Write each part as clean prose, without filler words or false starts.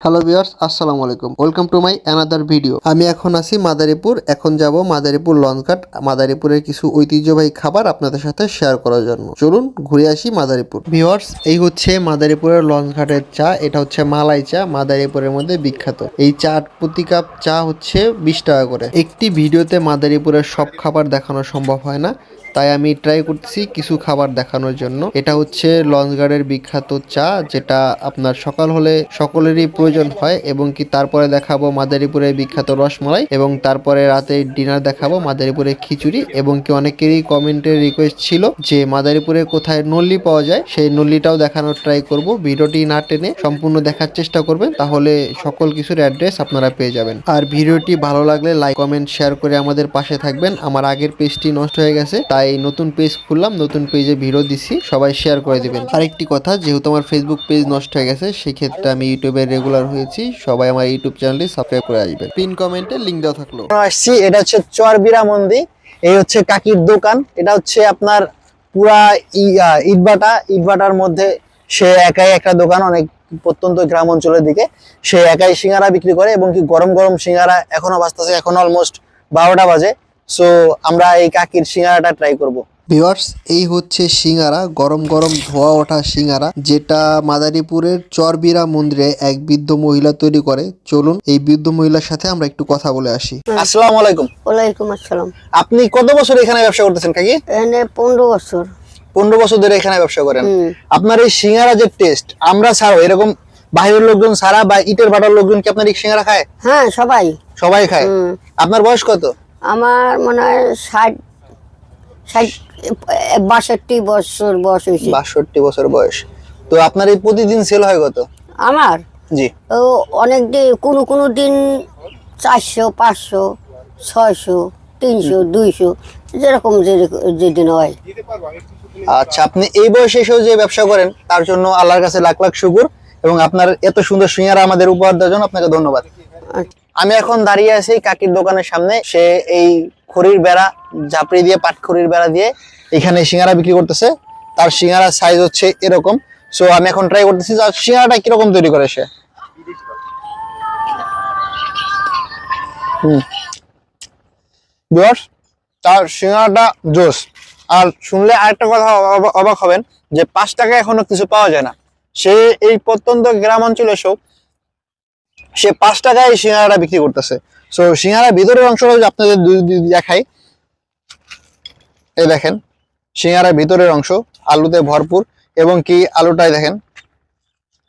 Hello viewers, আসসালামু আলাইকুম। Welcome to my another video. আমি এখন আছি মাদারীপুর। এখন যাব মাদারীপুর লঞ্চঘাট, মাদারীপুরের কিছু ঐতিহ্যবাহী খাবার আপনাদের সাথে শেয়ার করার জন্য। চলুন ঘুরে আসি মাদারীপুর। ভিউয়ার্স, এই হচ্ছে মাদারীপুরের লঞ্চঘাটের চা। এটা হচ্ছে মালাই চা, মাদারীপুরের মধ্যে বিখ্যাত। এই চা প্রতি কাপ চা হচ্ছে 20 টাকা করে। একটি ভিডিওতে মাদারীপুরের সব খাবার দেখানো সম্ভব হয় না, তাই আমি ট্রাই করতেছি কিছু খাবার দেখানোর জন্য। এটা হচ্ছে লঞ্চঘাটের বিখ্যাত চা, যেটা আপনার সকাল হলে সকলেরই প্রয়োজন হয়, এবং কি তারপরে দেখাবো মাদারীপুরের বিখ্যাত রসমালাই, এবং তারপরে রাতে ডিনার দেখাবো মাদারীপুরের খিচুড়ি, এবং কি অনেকেরই কমেন্টের রিকোয়েস্ট ছিল যে মাদারীপুরে কোথায় নল্লি পাওয়া যায়, সেই নল্লিটাও দেখানোর ট্রাই করব। ভিডিওটি না টেনে সম্পূর্ণ দেখার চেষ্টা করবেন, তাহলে সকল কিছুর অ্যাড্রেস আপনারা পেয়ে যাবেন। আর ভিডিওটি ভালো লাগলে লাইক কমেন্ট শেয়ার করে আমাদের পাশে থাকবেন। আমার আগের পেজটি নষ্ট হয়ে গেছে, তাই নতুন পেজ খুললাম, নতুন পেজে ভিডিও দিছি, সবাই শেয়ার করে দিবেন। আরেকটি কথা, যেহেতু আমার ফেসবুক পেজ নষ্ট হয়ে গেছে, সেক্ষেত্রে আমি ইউটিউবে রেগুলার হয়েছি, সবাই আমার ইউটিউব চ্যানেলটি সাবস্ক্রাইব করে আসবেন। পিন কমেন্টে লিংক দেওয়া থাকলো। আসছি, এটা হচ্ছে চরবিরা মন্দির। এই হচ্ছে কাকির দোকান। এটা হচ্ছে আপনার পুরা ইটভাটার মধ্যে সে একাই একটা দোকান, অনেক প্রত্যন্ত গ্রাম অঞ্চলের দিকে। সে একাই সিঙ্গারা বিক্রি করে, এবং কি গরম গরম সিঙ্গারা এখনো বাজতেছে, এখন অলমোস্ট 12টা বাজে। সো আমরা এই কাকির সিঙ্গারাটা ট্রাই করব। ভিউয়ার্স, এই হচ্ছে সিঙ্গারা, গরম গরম ধোয়া ওঠা সিঙ্গারা, যেটা মাদারীপুরের চরবিরা মন্দিরে এক বৃদ্ধ মহিলা তৈরি করে। চলুন এই বৃদ্ধ মহিলার সাথে আমরা একটু কথা বলে আসি। আসসালামু আলাইকুম। ওয়ালাইকুম আসসালাম। আপনি কত বছর এখানে ব্যবসা করতেছেন কাকি? এখানে 15 বছর। 15 বছর ধরে এখানে ব্যবসা করেন। আপনার এই সিঙ্গারা যে টেস্ট, আমরা ছাড়াও এরকম বাইরের লোকজন ছাড়া বা ইটের ভাটার লোকজন কি আপনার এই সিঙ্গারা খায়? হ্যাঁ, সবাই খায়। আপনার বয়স কত? আমার মনে হয় 62 বছর বয়স হয়েছে। 62 বছর বয়স। তো আপনার এই প্রতিদিন সেল হয় কত? আমার জি, ও অনেক দিন, কোনো দিন 400, 500, 600, 300, 200, যেরকম যেদিন হয়। আচ্ছা, আপনি এই বয়সে এসেও যে ব্যবসা করেন, তার জন্য আল্লাহর কাছে লাখ লাখ শুকর, এবং আপনার এত সুন্দর সিঙ্গারা আমাদের উপহার দেওয়ার জন্য আপনাকে ধন্যবাদ। আমি এখন দাঁড়িয়ে আছি কাকির দোকানের সামনে। সে এই খড়ির বেড়া ঝাপড়ি দিয়ে, পাট খড়ির বেড়া দিয়ে এখানে সিঙ্গারা বিক্রি করতেছে। তার সিঙ্গারার সাইজ হচ্ছে এরকম। সো আমি এখন ট্রাই করতেছি যে সিঙ্গারাটা কিরকম তৈরি করে সে। ভিউয়ার্স, তার সিঙ্গারাটা জোস। আর শুনলে আরেকটা কথা অবাক হবেন, যে 5 টাকা এখনো কিছু পাওয়া যায় না। সে এই প্রত্যন্ত গ্রাম অঞ্চলে এসেও সে 5 টাকায় এই সিঙ্গারাটা বিক্রি করতেছে। সো সিঙ্গারার ভিতরের অংশটা যদি আপনাদের দেখাই, এই দেখেন সিঙ্গারার ভিতরের অংশ আলুতে ভরপুর, এবং কি আলুটাই দেখেন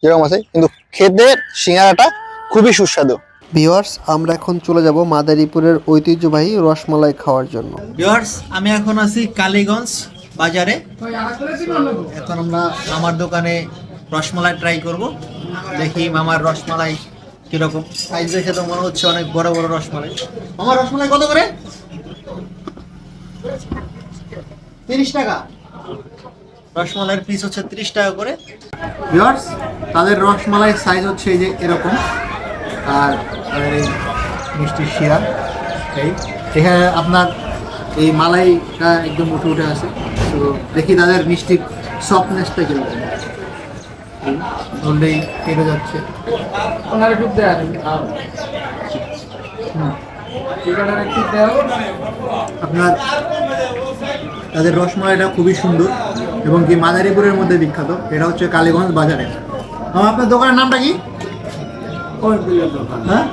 যেরকম আছে, কিন্তু খেতে সিঙ্গারাটা খুবই সুস্বাদু। ভিউয়ার্স, আমরা এখন চলে যাব মাদারীপুরের ঐতিহ্যবাহী রসমালাই খাওয়ার জন্য। ভিউয়ার্স, আমি এখন আছি কালীগঞ্জ বাজারে। এখন আমরা মামার দোকানে রসমালাই ট্রাই করব। দেখি মামার রসমালাই কিরকম। সাইজ দেখে তো মনে হচ্ছে অনেক বড় বড় রসমালাই। মামার রসমালাই কত করে? 30 টাকা। রসমালাইয়ের পিস হচ্ছে 30 টাকা করে। ভিউয়ার্স, তাদের রসমালাইয়ের সাইজ হচ্ছে এই যে এরকম, আর এই মিষ্টি শিরা। এখানে আপনার এই মালাইটা একদম উঠে উঠে আসে। তো দেখি তাদের মিষ্টির সফটনেসটা কিরকম। ধরলেই কেটে যাচ্ছে। আপনার তাদের রসমালাইটা খুবই সুন্দর, এবং কি মাদারীপুরের মধ্যে বিখ্যাত। এটা হচ্ছে কালীগঞ্জ বাজারে। আপনার দোকানের নামটা কি? হ্যাঁ,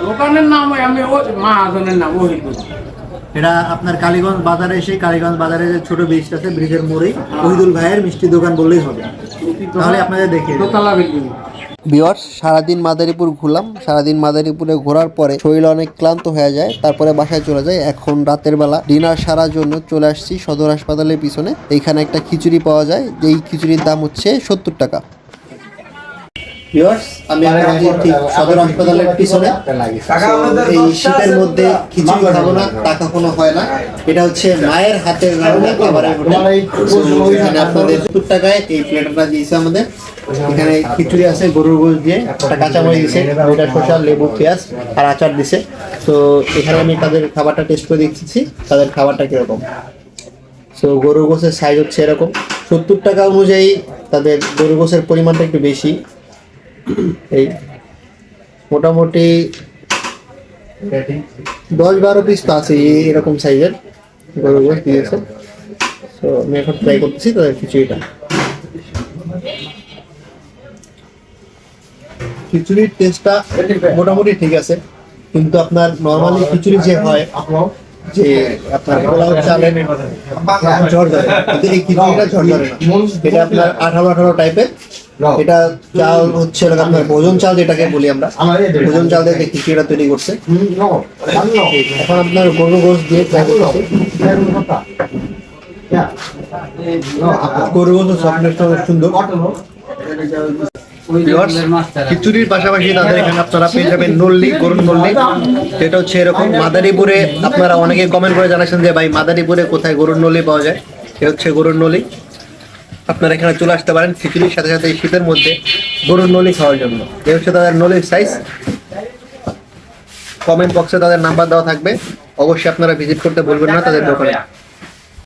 দোকানের নাম আমি মহাজনের নাম ওহিদুল। এটা আপনার কালীগঞ্জ বাজারে এসে, কালীগঞ্জ বাজারে যে ছোট ব্রিজটা আছে, ব্রিজের মোড়েই ওহিদুল ভাইয়ের মিষ্টি দোকান বললেই হবে। তাহলে আপনাদের দেখে ভিউয়ার্স, সারাদিন মাদারীপুর ঘুরলাম। সারাদিন মাদারীপুরে ঘোরার পরে শরীর অনেক ক্লান্ত হয়ে যায়, তারপরে বাসায় চলে যায়। এখন রাতের বেলা ডিনার সারার জন্য চলে আসছি সদর হাসপাতালের পিছনে। এইখানে একটা খিচুড়ি পাওয়া যায়, যেই খিচুড়ির দাম হচ্ছে 70 টাকা। ভিউয়ার্স, আমি ঠিক সদর হাসপাতালের পিছনে। এই শীতের মধ্যে খিচুড়ি খাবো না, টাকা কোনো হয় না। এটা হচ্ছে মায়ের হাতের রান্না খাবারের হোটেল। এখানে আপনাদের 70 টাকায় এই প্লেটটা দিয়েছে আমাদের। এখানে খিচুড়ি আছে গরুর গোশত দিয়ে, একটা কাঁচামরিচ দিছে, দুইটা শসা, লেবু, পেঁয়াজ আর আচার দিছে। তো এখানে আমি তাদের খাবারটা টেস্ট করে দেখতেছি তাদের খাবারটা কিরকম। তো গরুর গোশের সাইজ হচ্ছে এরকম। 70 টাকা অনুযায়ী তাদের গরুর গোশের পরিমাণটা একটু বেশি। এই মোটামুটি 10-12 পিস তো আছে এরকম সাইজের গরুর গোশ দিয়েছে। তো আমি এখন ট্রাই করতেছি তাদের খিচুড়িটা। খিচুড়ির টেস্টটা মোটামুটি ঠিক আছে, কিন্তু আপনার নর্মালি খিচুড়ি যে হয় যে আপনার পোলাও চালের ঝরঝরে, কিন্তু এই খিচুড়িটা ঝরঝরে না, এটা আপনার 18 টাইপের। এটা চাল হচ্ছে আপনার ভোজন চাল যেটাকে বলি আমরা, ভোজন চাল দিয়ে খিচুড়িটা তৈরি করছে। এখন আপনার গরুর গোশ দিয়ে ট্রাই করতেছি। গরুর গোশ সফটনেসটা অনেক সুন্দর। খিচুড়ির পাশাপাশি তাদের এখানে আপনারা পেয়ে যাবেন নল্লি, গরুর নল্লি, যেটা হচ্ছে এরকম। মাদারীপুরে আপনারা অনেকে কমেন্ট করে জানাচ্ছেন যে ভাই মাদারীপুরে কোথায় গরুর নল্লি পাওয়া যায়। এ হচ্ছে গরুর নল্লি। আপনারা এখানে চলে আসতে পারেন খিচুড়ির সাথে সাথে এই শীতের মধ্যে গরুর নলি খাওয়ার জন্য। এ হচ্ছে তাদের নলির সাইজ। কমেন্ট বক্সে তাদের নাম্বার দেওয়া থাকবে, অবশ্যই আপনারা ভিজিট করতে ভুলবেন না তাদের দোকানে।